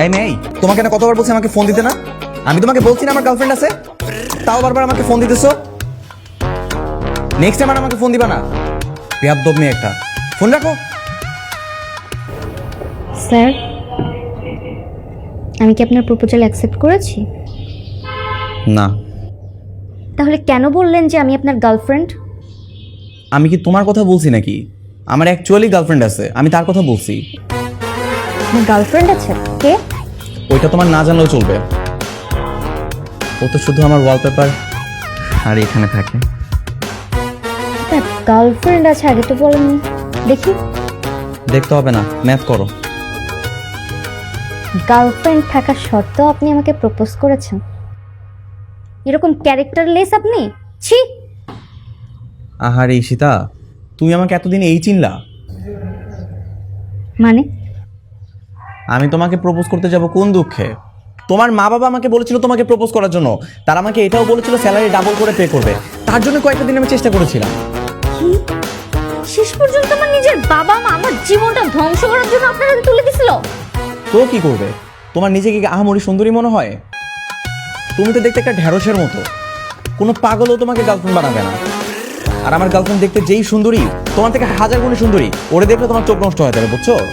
এই মেয়ে, তোমাকে না কতবার বলছি আমাকে ফোন দিতে না? আমি তোমাকে বলছি না আমার গার্লফ্রেন্ড আছে, তাও বারবার আমাকে ফোন দিতেছো। নেক্সট টাইম আর আমাকে ফোন দিবা না। বেয়াদব মেয়ে একটা। ফোন রাখো। স্যার, আমি কি আপনার প্রপোজাল অ্যাকসেপ্ট করেছি? না। তাহলে কেন বললেন যে আমি আপনার গার্লফ্রেন্ড? আমি কি তোমার কথা বলছি নাকি? আমার অ্যাকচুয়ালি গার্লফ্রেন্ড আছে, আমি তার কথা বলছি। আপনার গার্লফ্রেন্ড আছে? কে? ওইটা তোমার না জানলেও চলবে। ও তো শুধু আমার ওয়ালপেপার আর এখানে থাকে। আপনার গার্লফ্রেন্ড আছে আগে তো বলেননি। দেখি। দেখতে হবে না, ম্যাথ করো। গার্লফ্রেন্ড থাকা সত্ত্বেও আপনি আমাকে প্রপোজ করেছেন? এরকম ক্যারেক্টারলেস আপনি। ছি। আহারে ঈশিতা, তুমি আমাকে এতদিন এই চিনলা? মানে? আমি তোমাকে প্রপোজ করতে যাব কোন দুঃখে? তোমার মা বাবা আমাকে বলেছিল তোমাকে প্রপোজ করার জন্য। তারা আমাকে এটাও বলেছিল স্যালারি ডাবল করে পে করবে। তার জন্য কয়েকটা দিন আমি চেষ্টা করেছিলাম। কি? শেষ পর্যন্ত আমার নিজের বাবা মা আমার জীবনটা ধ্বংস করার জন্য আপনার হাতে তুলে দিছিল? তো কি করবে? তোমার নিজেকে কি আহামরি সুন্দরী মনে হয়? তুমি তো দেখতে একটা ঢ্যাঁড়সের মতো। কোনো পাগলও তোমাকে গার্লফ্রেন্ড বানাবে না। আর আমার গার্লফ্রেন্ড দেখতে যেই সুন্দরী, তোমার থেকে হাজার গুণে সুন্দরী, ওরে দেখলে তোমার চোখ নষ্ট হয়ে যাবে, বুঝছো?